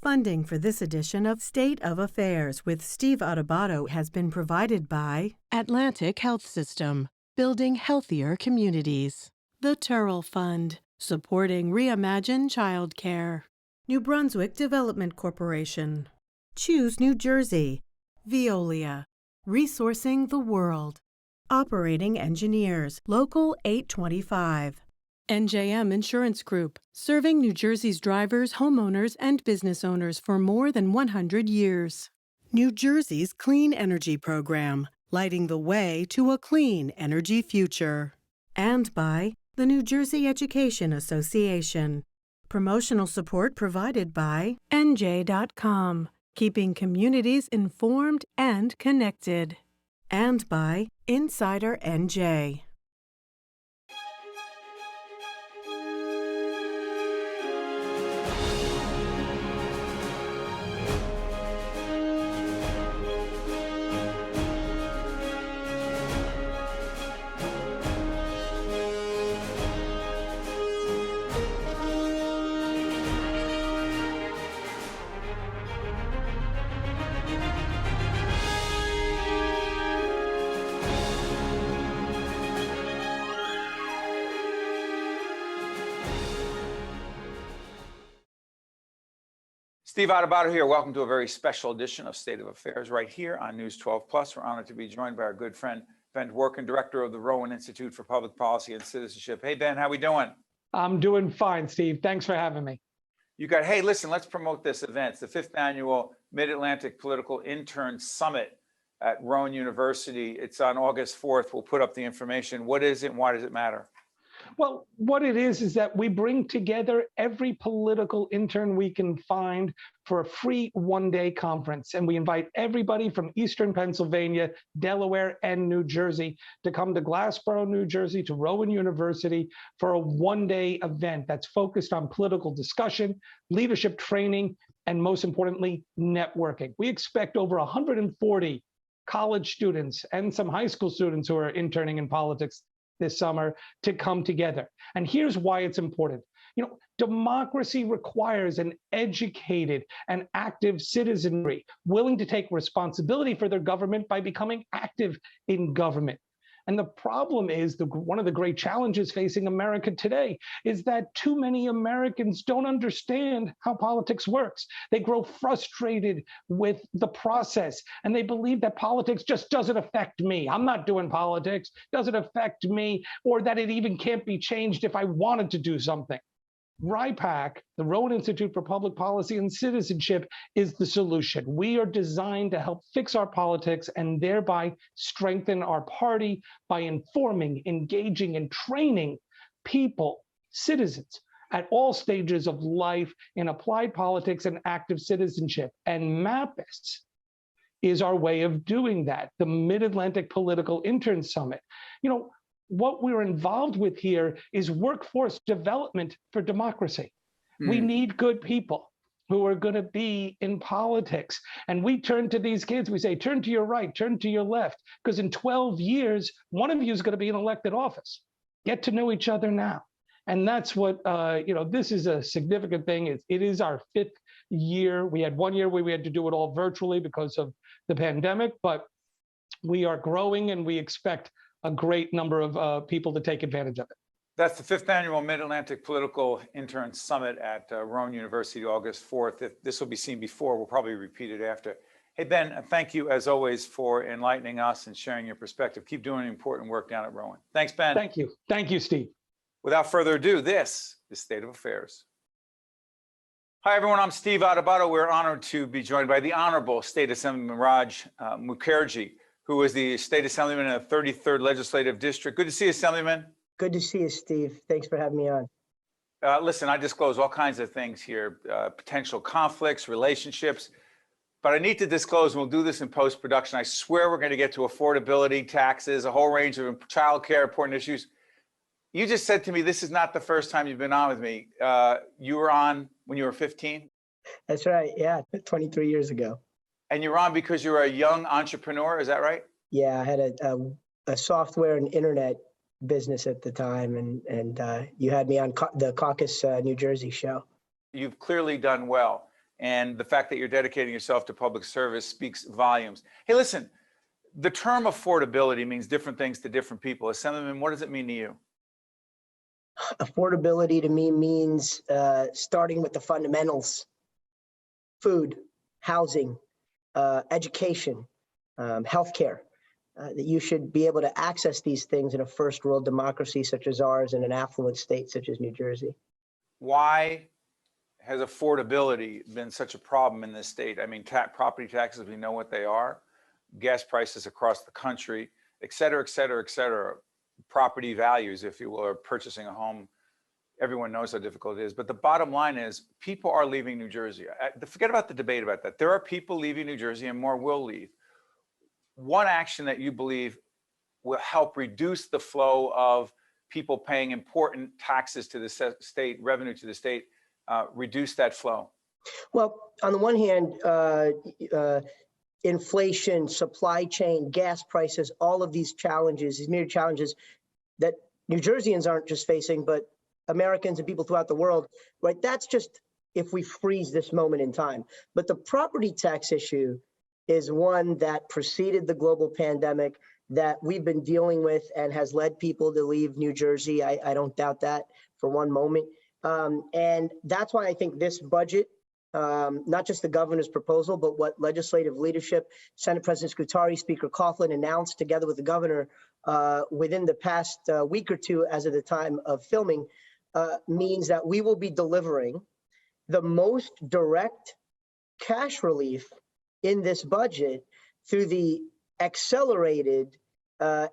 Funding for this edition of State of Affairs with Steve Adubato has been provided by Atlantic Health System, building healthier communities. The Turrell Fund, supporting Reimagine Childcare. New Brunswick Development Corporation. Choose New Jersey. Veolia, resourcing the world. Operating Engineers, Local 825. NJM Insurance Group, serving New Jersey's drivers, homeowners, and business owners for more than 100 years. New Jersey's Clean Energy Program, lighting the way to a clean energy future. And by the New Jersey Education Association. Promotional support provided by NJ.com, keeping communities informed and connected. And by Insider NJ. Steve Adubato here. Welcome to a very special edition of State of Affairs right here on News 12 Plus. We're honored to be joined by our good friend, Ben Dworkin, director of the Rowan Institute for Public Policy and Citizenship. Hey, Ben, how we doing? I'm doing fine, Steve. Thanks for having me. Hey, listen, let's promote this event. It's the 5th annual Mid-Atlantic Political Intern Summit at Rowan University. It's on August 4th. We'll put up the information. What is it and why does it matter? Well, what it is that we bring together every political intern we can find for a free one-day conference. And we invite everybody from Eastern Pennsylvania, Delaware, and New Jersey to come to Glassboro, New Jersey, to Rowan University for a one-day event that's focused on political discussion, leadership training, and most importantly, networking. We expect over 140 college students and some high school students who are interning in politics this summer to come together. And here's why it's important. Democracy requires an educated and active citizenry willing to take responsibility for their government by becoming active in government. And the problem is, one of the great challenges facing America today is that too many Americans don't understand how politics works. They grow frustrated with the process, and they believe that politics just doesn't affect me. I'm not doing politics, doesn't affect me, or that it even can't be changed if I wanted to do something. RIPAC, the Rowan Institute for Public Policy and Citizenship, is the solution. We are designed to help fix our politics and thereby strengthen our party by informing, engaging, and training people, citizens, at all stages of life in applied politics and active citizenship. And MAPIS is our way of doing that, the Mid-Atlantic Political Intern Summit. What we're involved with here is workforce development for democracy. We need good people who are going to be in politics. And we turn to these kids, we say, turn to your right, turn to your left, because in 12 years, one of you is going to be in elected office. Get to know each other now. And that's what, this is a significant thing. It is our 5th year. We had 1 year where we had to do it all virtually because of the pandemic, but we are growing and we expect a great number of people to take advantage of it. That's the 5th annual Mid-Atlantic Political Intern Summit at Rowan University, August 4th. If this will be seen before, we'll probably repeat it after. Hey, Ben, thank you as always for enlightening us and sharing your perspective. Keep doing important work down at Rowan. Thanks, Ben. Thank you. Thank you, Steve. Without further ado, this is State of Affairs. Hi, everyone. I'm Steve Adubato. We're honored to be joined by the Honorable State Assemblyman Raj Mukherji, who is the State Assemblyman in the 33rd Legislative District. Good to see you, Assemblyman. Good to see you, Steve. Thanks for having me on. Listen, I disclose all kinds of things here, potential conflicts, relationships, but I need to disclose, and we'll do this in post-production, I swear we're going to get to affordability, taxes, a whole range of childcare, important issues. You just said to me, this is not the first time you've been on with me. You were on when you were 15? That's right, yeah, 23 years ago. And you're on because you're a young entrepreneur, is that right? Yeah, I had a software and internet business at the time, and you had me on the Caucus, New Jersey show. You've clearly done well. And the fact that you're dedicating yourself to public service speaks volumes. Hey, listen, the term affordability means different things to different people. Assemblyman, what does it mean to you? Affordability to me means starting with the fundamentals: food, housing, education, healthcare. That you should be able to access these things in a first world democracy such as ours and an affluent state such as New Jersey. Why has affordability been such a problem in this state? I mean, property taxes, we know what they are, gas prices across the country, et cetera, et cetera, et cetera. Property values, if you will, or purchasing a home. Everyone knows how difficult it is. But the bottom line is people are leaving New Jersey. Forget about the debate about that. There are people leaving New Jersey and more will leave. One action that you believe will help reduce the flow of people paying important taxes to the state, revenue to the state, reduce that flow? Well, on the one hand, inflation, supply chain, gas prices, all of these challenges, these myriad challenges that New Jerseyans aren't just facing, but Americans and people throughout the world, right? That's just if we freeze this moment in time. But the property tax issue is one that preceded the global pandemic that we've been dealing with and has led people to leave New Jersey. I don't doubt that for one moment. And that's why I think this budget, not just the governor's proposal, but what legislative leadership, Senate President Scutari, Speaker Coughlin announced together with the governor within the past week or two as of the time of filming, means that we will be delivering the most direct cash relief in this budget through the accelerated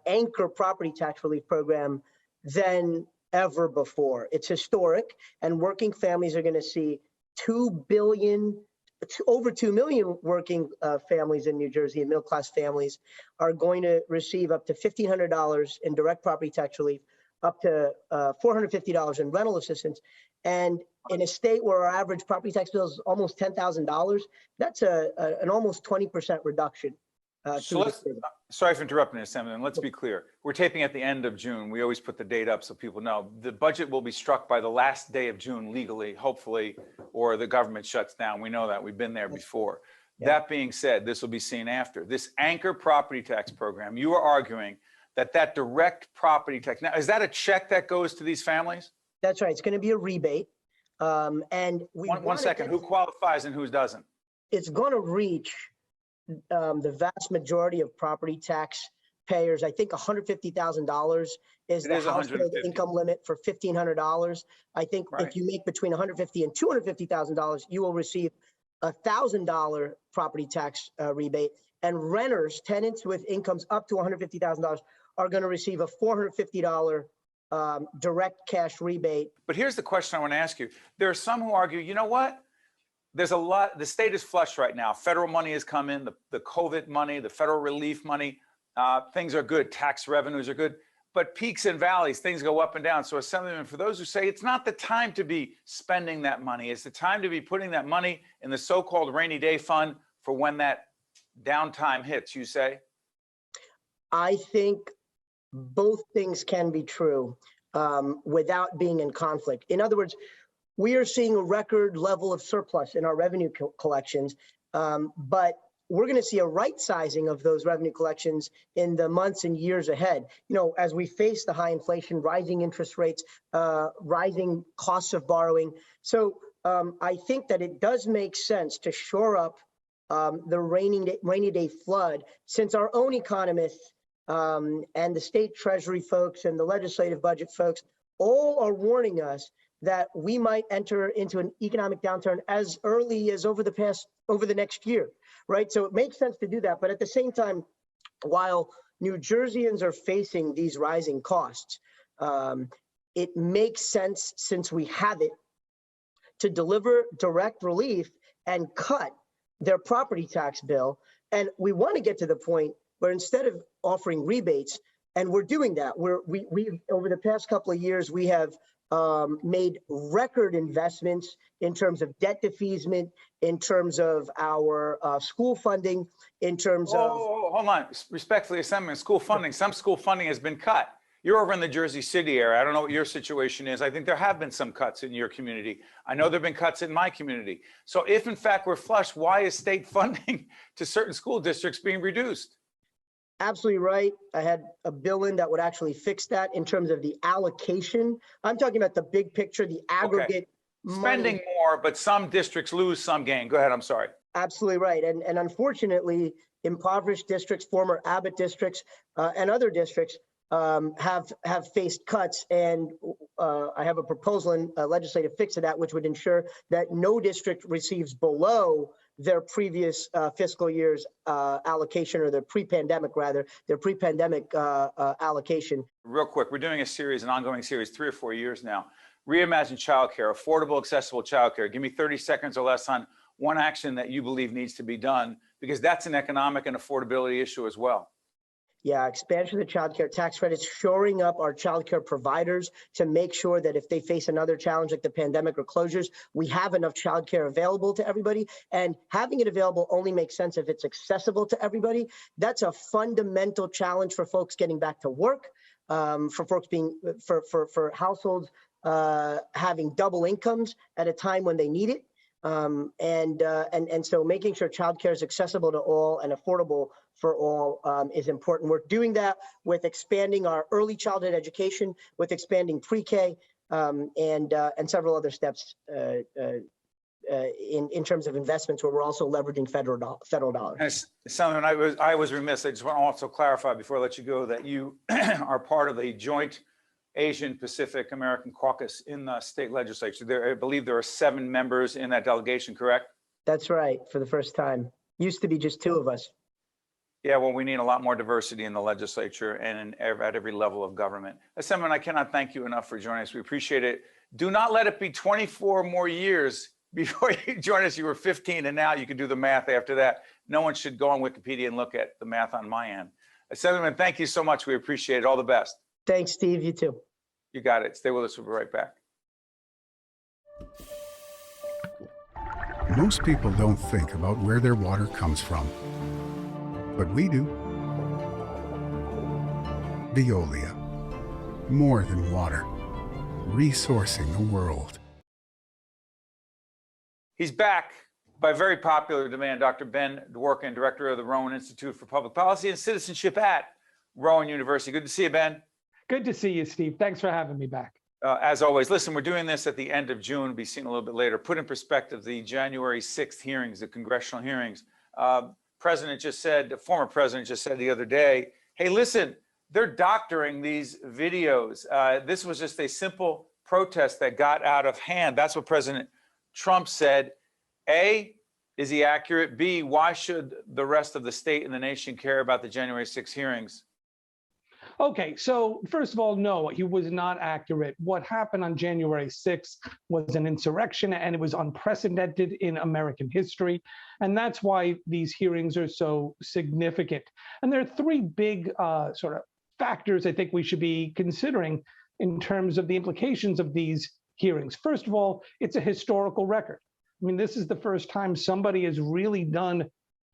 anchor property tax relief program than ever before. It's historic, and working families are going to see over 2 million working families in New Jersey and middle-class families are going to receive up to $1,500 in direct property tax relief, up to $450 in rental assistance. And in a state where our average property tax bill is almost $10,000, that's an almost 20% reduction. Sorry for interrupting, Assemblyman. Let's be clear. We're taping at the end of June. We always put the date up so people know. The budget will be struck by the last day of June legally, hopefully, or the government shuts down. We know that. We've been there before. Yeah. That being said, this will be seen after. This anchor property tax program, you are arguing that direct property tax, now, is that a check that goes to these families? That's right. It's going to be a rebate. One second. Who qualifies and who doesn't? It's going to reach the vast majority of property tax payers. I think $150,000 is the household income limit for $1,500. I think if you make between $150,000 and $250,000, you will receive a $1,000 property tax rebate. And renters, tenants with incomes up to $150,000 are going to receive a $450 direct cash rebate. But here's the question I want to ask you. There are some who argue, you know what? There's a lot, the state is flush right now. Federal money has come in, the COVID money, the federal relief money, things are good, tax revenues are good, but peaks and valleys, things go up and down. So Assemblyman, for those who say it's not the time to be spending that money, it's the time to be putting that money in the so-called rainy day fund for when that downtime hits, you say? I think both things can be true without being in conflict. In other words, we are seeing a record level of surplus in our revenue collections, but we're going to see a right sizing of those revenue collections in the months and years ahead. You know, as we face the high inflation, rising interest rates, rising costs of borrowing. So I think that it does make sense to shore up the rainy day flood, since our own economists and the state treasury folks and the legislative budget folks all are warning us that we might enter into an economic downturn as early as over the next year, right? So it makes sense to do that. But at the same time, while New Jerseyans are facing these rising costs, it makes sense, since we have it, to deliver direct relief and cut their property tax bill. And we want to get to the point where instead of offering rebates, and we're doing that, we over the past couple of years, we have made record investments in terms of debt defeasance, in terms of our school funding, in terms of— hold on. Respectfully, Assemblyman, school funding, some school funding has been cut. You're over in the Jersey City area. I don't know what your situation is. I think there have been some cuts in your community. I know there have been cuts in my community. So if in fact we're flush, why is state funding to certain school districts being reduced? Absolutely right. I had a bill in that would actually fix that in terms of the allocation. I'm talking about the big picture, the aggregate spending more, but some districts lose, some gain. Go ahead, I'm sorry. Absolutely right. And unfortunately, impoverished districts, former Abbott districts, and other districts have faced cuts. And I have a proposal in a legislative fix of that, which would ensure that no district receives below their previous fiscal year's allocation, or their pre-pandemic allocation. Real quick, we're doing a series, an ongoing series, 3 or 4 years now. Reimagine childcare, affordable, accessible childcare. Give me 30 seconds or less on one action that you believe needs to be done, because that's an economic and affordability issue as well. Yeah, expansion of the child care tax credits, shoring up our child care providers to make sure that if they face another challenge like the pandemic or closures, we have enough child care available to everybody. And having it available only makes sense if it's accessible to everybody. That's a fundamental challenge for folks getting back to work, for folks for households having double incomes at a time when they need it. And so making sure childcare is accessible to all and affordable for all is important. We're doing that with expanding our early childhood education, with expanding pre-K, and several other steps in terms of investments, where we're also leveraging federal dollars. Assemblyman, I was remiss. I just want to also clarify before I let you go that you are part of a joint Asian Pacific American caucus in the state legislature. I believe there are 7 members in that delegation, correct? That's right, for the first time. Used to be just 2 of us. Yeah, well, we need a lot more diversity in the legislature and at every level of government. Assemblyman, I cannot thank you enough for joining us. We appreciate it. Do not let it be 24 more years before you join us. You were 15, and now you can do the math after that. No one should go on Wikipedia and look at the math on my end. Assemblyman, thank you so much. We appreciate it. All the best. Thanks, Steve. You too. You got it. Stay with us. We'll be right back. Most people don't think about where their water comes from, but we do. Veolia. More than water. Resourcing the world. He's back by very popular demand. Dr. Ben Dworkin, director of the Rowan Institute for Public Policy and Citizenship at Rowan University. Good to see you, Ben. Good to see you, Steve. Thanks for having me back. As always, listen, we're doing this at the end of June, be seen a little bit later. Put in perspective the January 6th hearings, the congressional hearings. The former president just said the other day, hey, listen, they're doctoring these videos. This was just a simple protest that got out of hand. That's what President Trump said. A, is he accurate? B, why should the rest of the state and the nation care about the January 6th hearings? Okay, so first of all, no, he was not accurate. What happened on January 6th was an insurrection, and it was unprecedented in American history. And that's why these hearings are so significant. And there are 3 big sort of factors I think we should be considering in terms of the implications of these hearings. First of all, it's a historical record. I mean, this is the first time somebody has really done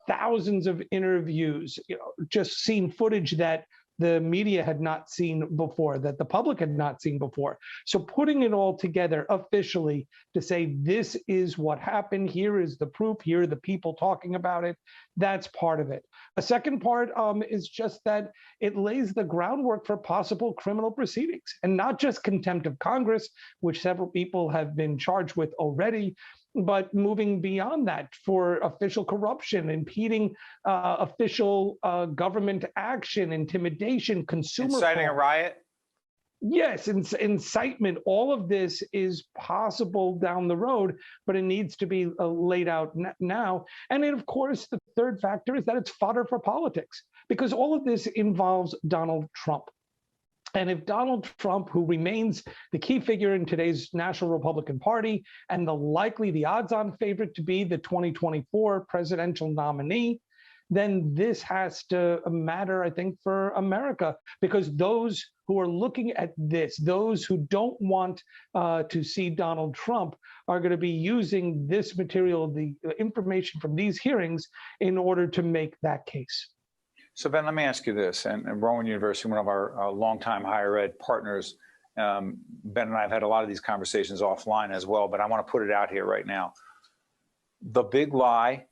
thousands of interviews, just seen footage that the media had not seen before, that the public had not seen before. So putting it all together officially to say, this is what happened, here is the proof, here are the people talking about it, that's part of it. A second part is just that it lays the groundwork for possible criminal proceedings, and not just contempt of Congress, which several people have been charged with already, but moving beyond that for official corruption, impeding official government action, intimidation, consumer inciting a riot. Yes, incitement. All of this is possible down the road, but it needs to be laid out now. And then, of course, the third factor is that it's fodder for politics, because all of this involves Donald Trump. And if Donald Trump, who remains the key figure in today's National Republican Party and the odds-on favorite to be the 2024 presidential nominee, then this has to matter, I think, for America, because those who are looking at this, those who don't want to see Donald Trump, are going to be using this material, the information from these hearings, in order to make that case. So Ben, let me ask you this, and Rowan University, one of our longtime higher ed partners, Ben and I have had a lot of these conversations offline as well, but I want to put it out here right now. The big lie,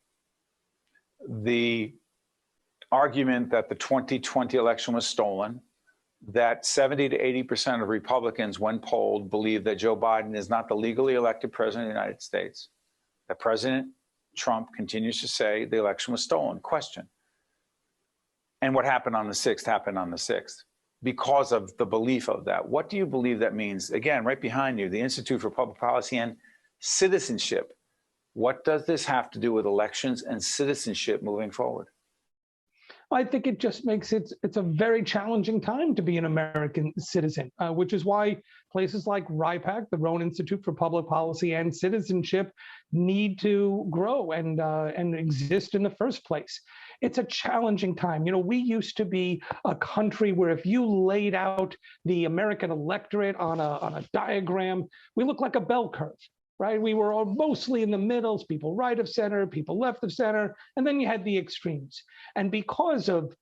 the argument that the 2020 election was stolen, that 70 to 80% of Republicans, when polled, believe that Joe Biden is not the legally elected president of the United States, that President Trump continues to say the election was stolen. Question. And what happened on the 6th happened on the 6th because of the belief of that. What do you believe that means? Again, right behind you, the Institute for Public Policy and Citizenship. What does this have to do with elections and citizenship moving forward? I think it just makes it's a very challenging time to be an American citizen, which is why places like RIPAC, the Rowan Institute for Public Policy and Citizenship, need to grow and exist in the first place. It's a challenging time. You know, we used to be a country where if you laid out the American electorate on a diagram, we look like a bell curve. Right? We were all mostly in the middle, people right of center, people left of center, and then you had the extremes. And because of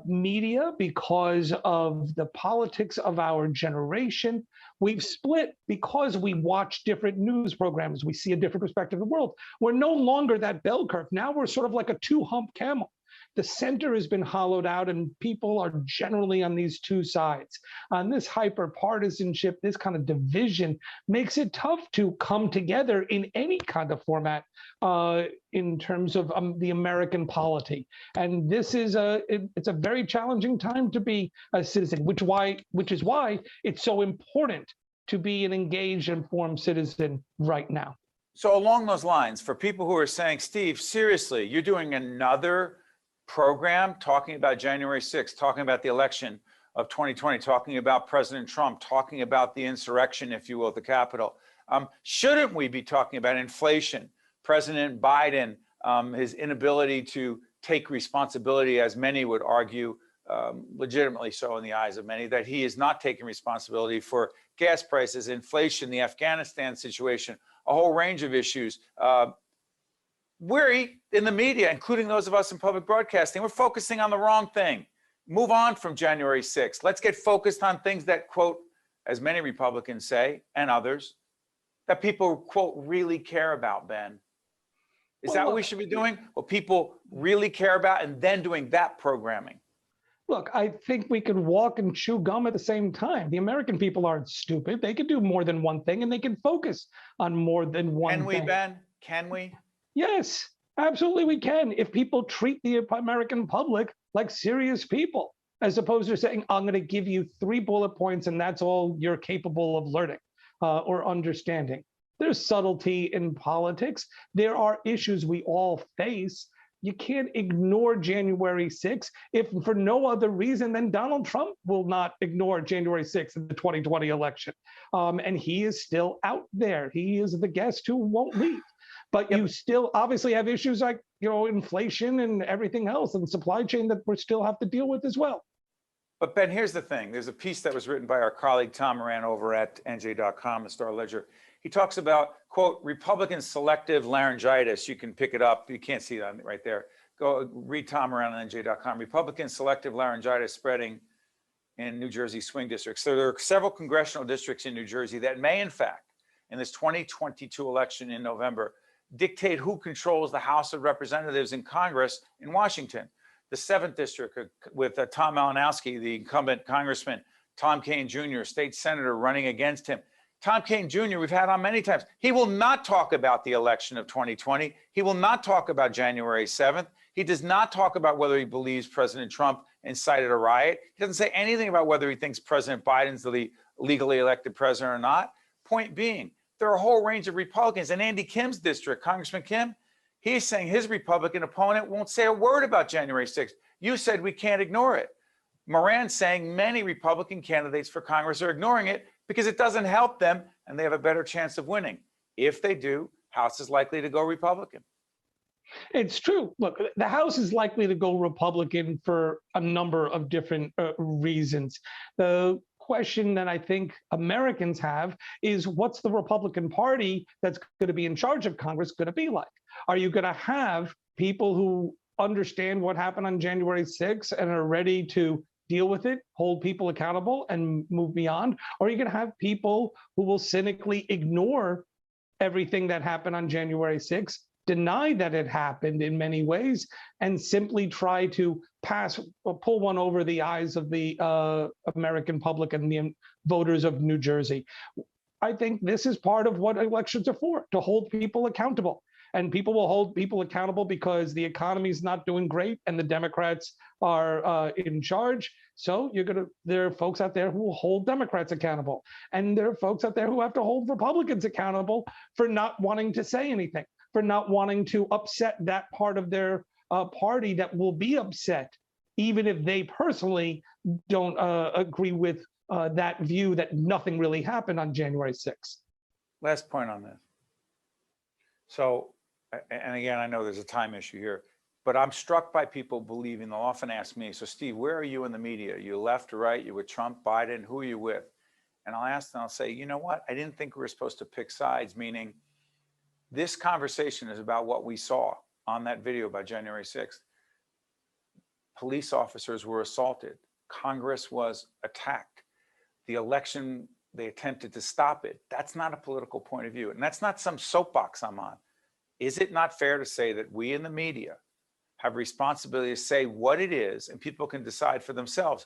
media, because of the politics of our generation, we've split because we watch different news programs. We see a different perspective of the world. We're no longer that bell curve. Now we're sort of like a two-hump camel. The center has been hollowed out and people are generally on these two sides. And this hyper-partisanship, this kind of division makes it tough to come together in any kind of format in terms of the American polity. And this is it's a very challenging time to be a citizen, which is why it's so important to be an engaged, informed citizen right now. So along those lines, for people who are saying, Steve, seriously, you're doing another program talking about January 6th, talking about the election of 2020, talking about President Trump, talking about the insurrection, if you will, at the Capitol. Shouldn't we be talking about inflation, President Biden, his inability to take responsibility, as many would argue, legitimately so in the eyes of many, that he is not taking responsibility for gas prices, inflation, the Afghanistan situation, a whole range of issues. We're in the media, including those of us in public broadcasting, we're focusing on the wrong thing. Move on from January 6th. Let's get focused on things that, quote, as many Republicans say, and others, that people, quote, really care about, Ben. Is that what we should be doing? What people really care about and then doing that programming? Look, I think we can walk and chew gum at the same time. The American people aren't stupid. They can do more than one thing and they can focus on more than one thing. Can we, Ben? Can we? Yes, absolutely we can. If people treat the American public like serious people, as opposed to saying, I'm going to give you 3 bullet points and that's all you're capable of learning or understanding. There's subtlety in politics. There are issues we all face. You can't ignore January 6th if for no other reason than Donald Trump will not ignore January 6th in the 2020 election. And he is still out there. He is the guest who won't leave. But you still obviously have issues like, you know, inflation and everything else and supply chain that we still have to deal with as well. But Ben, here's the thing. There's a piece that was written by our colleague Tom Moran over at NJ.com, the Star Ledger. He talks about, quote, Republican selective laryngitis. You can pick it up. You can't see that right there. Go read Tom Moran on NJ.com. Republican selective laryngitis spreading in New Jersey swing districts. So there are several congressional districts in New Jersey that may, in fact, in this 2022 election in November, dictate who controls the House of Representatives in Congress in Washington. The 7th District with Tom Malinowski, the incumbent Congressman, Tom Kaine Jr., state senator running against him. Tom Kaine Jr., we've had on many times. He will not talk about the election of 2020. He will not talk about January 7th. He does not talk about whether he believes President Trump incited a riot. He doesn't say anything about whether he thinks President Biden's the legally elected president or not. Point being, there are a whole range of Republicans. In Andy Kim's district, Congressman Kim, he's saying his Republican opponent won't say a word about January 6th. You said we can't ignore it. Moran's saying many Republican candidates for Congress are ignoring it because it doesn't help them and they have a better chance of winning. If they do, House is likely to go Republican. It's true. Look, the House is likely to go Republican for a number of different reasons. The question that I think Americans have is, what's the Republican Party that's going to be in charge of Congress going to be like? Are you going to have people who understand what happened on January 6th and are ready to deal with it, hold people accountable, and move beyond? Or are you going to have people who will cynically ignore everything that happened on January 6th, deny that it happened in many ways, and simply try to pull one over the eyes of the American public and the voters of New Jersey? I think this is part of what elections are for, to hold people accountable. And people will hold people accountable because the economy is not doing great and the Democrats are in charge. So there are folks out there who will hold Democrats accountable. And there are folks out there who have to hold Republicans accountable for not wanting to say anything, for not wanting to upset that part of their party that will be upset, even if they personally don't agree with that view that nothing really happened on January 6th. Last point on this. So, and again, I know there's a time issue here, but I'm struck by people believing, they'll often ask me, so Steve, where are you in the media? Are you left or right? You with Trump, Biden? Who are you with? And I'll ask them, I'll say, you know what? I didn't think we were supposed to pick sides, meaning this conversation is about what we saw on that video by January 6th. Police officers were assaulted. Congress was attacked. The election, they attempted to stop it. That's not a political point of view. And that's not some soapbox I'm on. Is it not fair to say that we in the media have responsibility to say what it is and people can decide for themselves,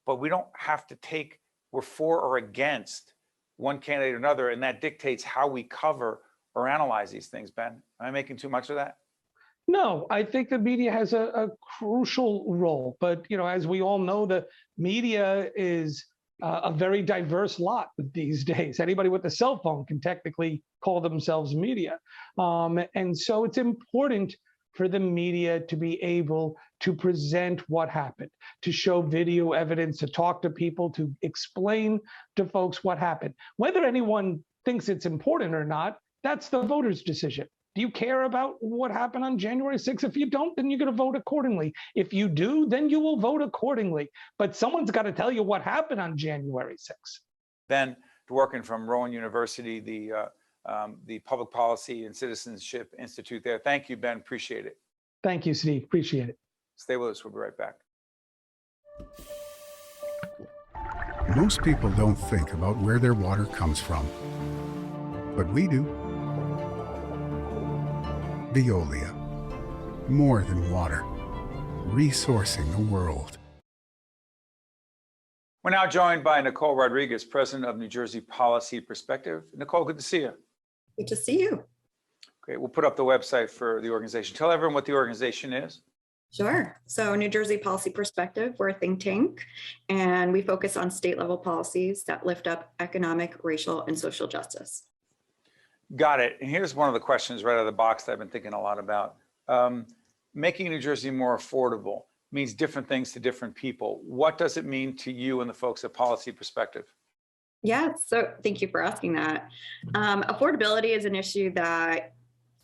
but we don't have to take, we're for or against one candidate or another, and that dictates how we cover or analyze these things, Ben? Am I making too much of that? No, I think the media has a crucial role. But, as we all know, the media is a very diverse lot these days. Anybody with a cell phone can technically call themselves media. And so it's important for the media to be able to present what happened, to show video evidence, to talk to people, to explain to folks what happened. Whether anyone thinks it's important or not, that's the voters' decision. Do you care about what happened on January 6th? If you don't, then you're going to vote accordingly. If you do, then you will vote accordingly. But someone's got to tell you what happened on January 6th. Ben Dworkin from Rowan University, the Public Policy and Citizenship Institute there. Thank you, Ben. Appreciate it. Thank you, Steve. Appreciate it. Stay with us. We'll be right back. Most people don't think about where their water comes from, but we do. Veolia, more than water, resourcing the world. We're now joined by Nicole Rodriguez, president of New Jersey Policy Perspective. Nicole, good to see you. Good to see you. Great. We'll put up the website for the organization. Tell everyone what the organization is. Sure. So New Jersey Policy Perspective, we're a think tank, and we focus on state level policies that lift up economic, racial, and social justice. Got it. And here's one of the questions right out of the box that I've been thinking a lot about. Making New Jersey more affordable means different things to different people. What does it mean to you and the folks at Policy Perspective? Yeah, so thank you for asking that. Affordability is an issue that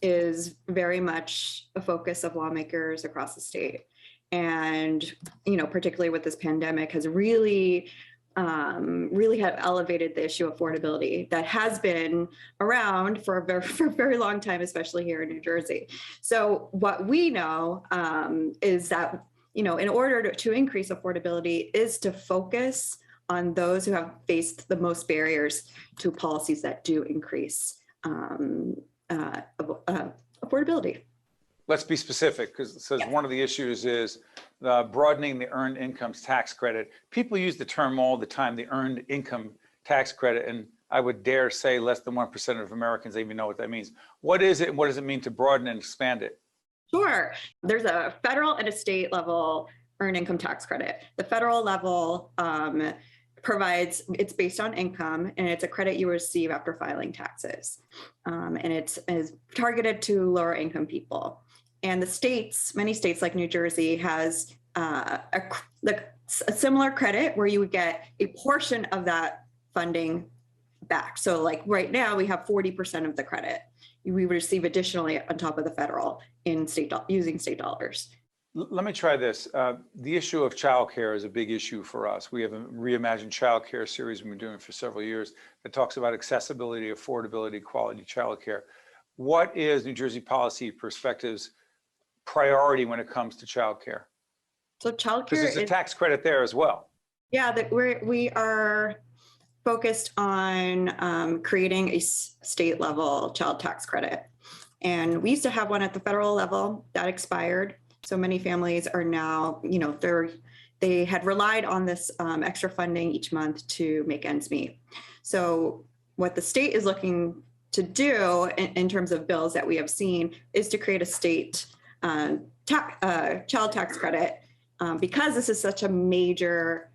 is very much a focus of lawmakers across the state. And, particularly with this pandemic, has really have elevated the issue of affordability that has been around for a very long time, especially here in New Jersey. So what we know is that, in order to increase affordability is to focus on those who have faced the most barriers to policies that do increase affordability. Let's be specific, because it says one of the issues is broadening the earned income tax credit. People use the term all the time, the earned income tax credit, and I would dare say less than 1% of Americans even know what that means. What is it, and what does it mean to broaden and expand it? Sure. There's a federal and a state level earned income tax credit. The federal level provides, it's based on income, and it's a credit you receive after filing taxes. And it is targeted to lower income people. And the states, many states like New Jersey, has a similar credit where you would get a portion of that funding back. So like right now we have 40% of the credit. We receive additionally on top of the federal in using state dollars. Let me try this. The issue of childcare is a big issue for us. We have a Reimagined Childcare series we've been doing for several years that talks about accessibility, affordability, quality childcare. What is New Jersey Policy Perspective's priority when it comes to childcare? So childcare Because there's a tax credit there as well. Yeah, that we are focused on creating a state level child tax credit. And we used to have one at the federal level that expired. So many families are now, they had relied on this extra funding each month to make ends meet. So what the state is looking to do in terms of bills that we have seen is to create a state child tax credit because this is such a major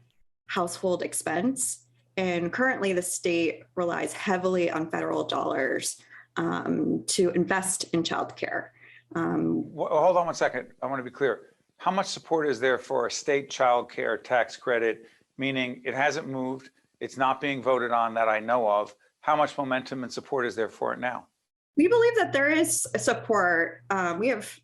household expense. And currently the state relies heavily on federal dollars to invest in childcare. Hold on one second. I want to be clear. How much support is there for a state childcare tax credit, meaning it hasn't moved, it's not being voted on that I know of? How much momentum and support is there for it now? We believe that there is support. We have,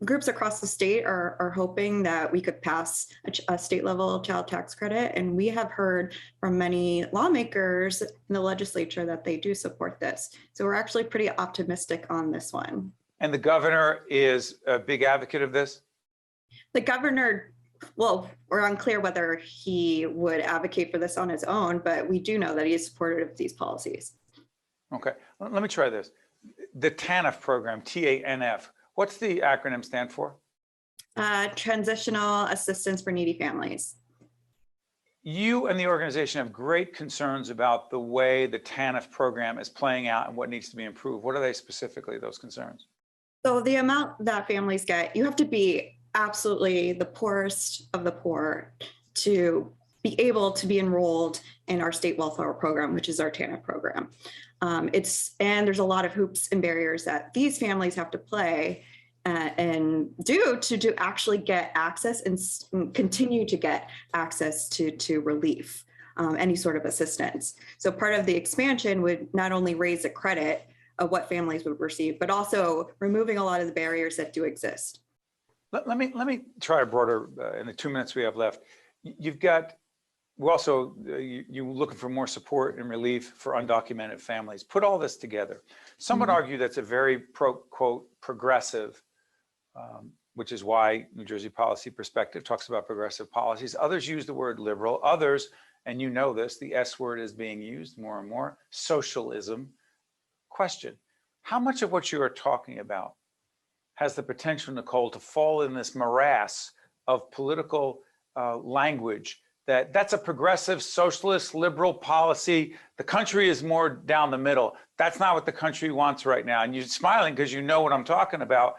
groups across the state are hoping that we could pass a state level child tax credit. And we have heard from many lawmakers in the legislature that they do support this. So we're actually pretty optimistic on this one. And the governor is a big advocate of this? The governor, well, we're unclear whether he would advocate for this on his own, but we do know that he is supportive of these policies. Okay, let me try this. The Tanf Program, TANF, what's the acronym stand for? Transitional Assistance for Needy Families. You and the organization have great concerns about the way the Tanf program is playing out and what needs to be improved. What are they specifically, those concerns? So the amount that families get, you have to be absolutely the poorest of the poor to be able to be enrolled in our state welfare program, which is our Tanf program. And there's a lot of hoops and barriers that these families have to play and do to actually get access and continue to get access to relief, any sort of assistance. So part of the expansion would not only raise the credit of what families would receive, but also removing a lot of the barriers that do exist. Let me try a broader, in the 2 minutes we have left. You've got, you're looking for more support and relief for undocumented families. Put all this together. Some would argue that's a very quote, progressive, which is why New Jersey Policy Perspective talks about progressive policies. Others use the word liberal. Others, and you know this, the S word is being used more and more, socialism. Question, how much of what you are talking about has the potential, Nicole, to fall in this morass of political language that's a progressive, socialist, liberal policy? The country is more down the middle. That's not what the country wants right now. And you're smiling because you know what I'm talking about.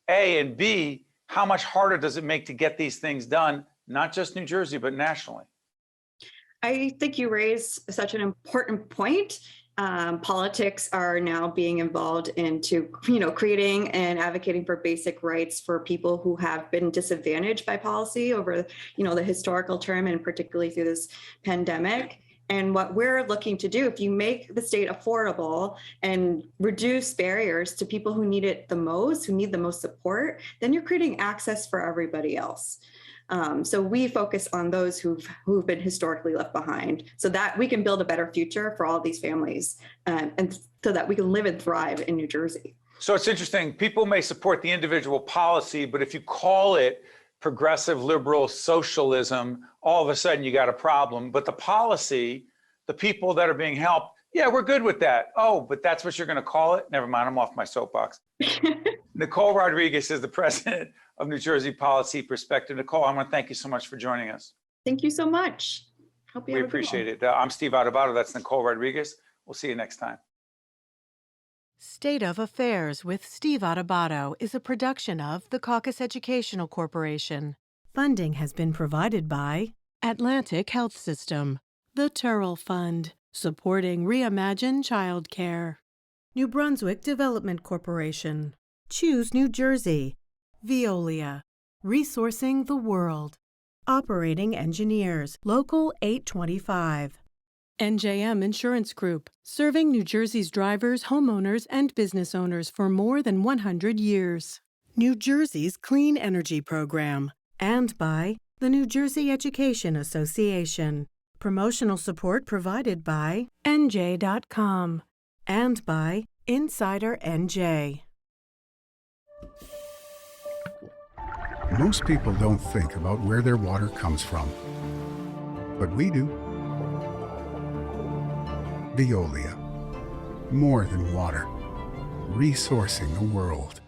A, and B, how much harder does it make to get these things done, not just New Jersey, but nationally? I think you raise such an important point. Politics are now being involved into, creating and advocating for basic rights for people who have been disadvantaged by policy over, the historical term and particularly through this pandemic. And what we're looking to do, if you make the state affordable and reduce barriers to people who need it the most, who need the most support, then you're creating access for everybody else. So we focus on those who've been historically left behind so that we can build a better future for all these families and so that we can live and thrive in New Jersey. So it's interesting. People may support the individual policy, but if you call it progressive, liberal, socialism, all of a sudden you got a problem. But the policy, the people that are being helped, yeah, we're good with that. Oh, but that's what you're going to call it? Never mind, I'm off my soapbox. Nicole Rodriguez is the president of New Jersey Policy Perspective. Nicole, I want to thank you so much for joining us. Thank you so much. Hope you We appreciate it. I'm Steve Adubato. That's Nicole Rodriguez. We'll see you next time. State of Affairs with Steve Adubato is a production of the Caucus Educational Corporation. Funding has been provided by Atlantic Health System, the Turrell Fund, supporting Reimagine Childcare, New Brunswick Development Corporation, Choose New Jersey, Veolia, Resourcing the World, Operating Engineers, Local 825, NJM Insurance Group, serving New Jersey's drivers, homeowners, and business owners for more than 100 years. New Jersey's Clean Energy Program, and by the New Jersey Education Association. Promotional support provided by NJ.com and by Insider NJ. Most people don't think about where their water comes from, but we do. Veolia, more than water, resourcing the world.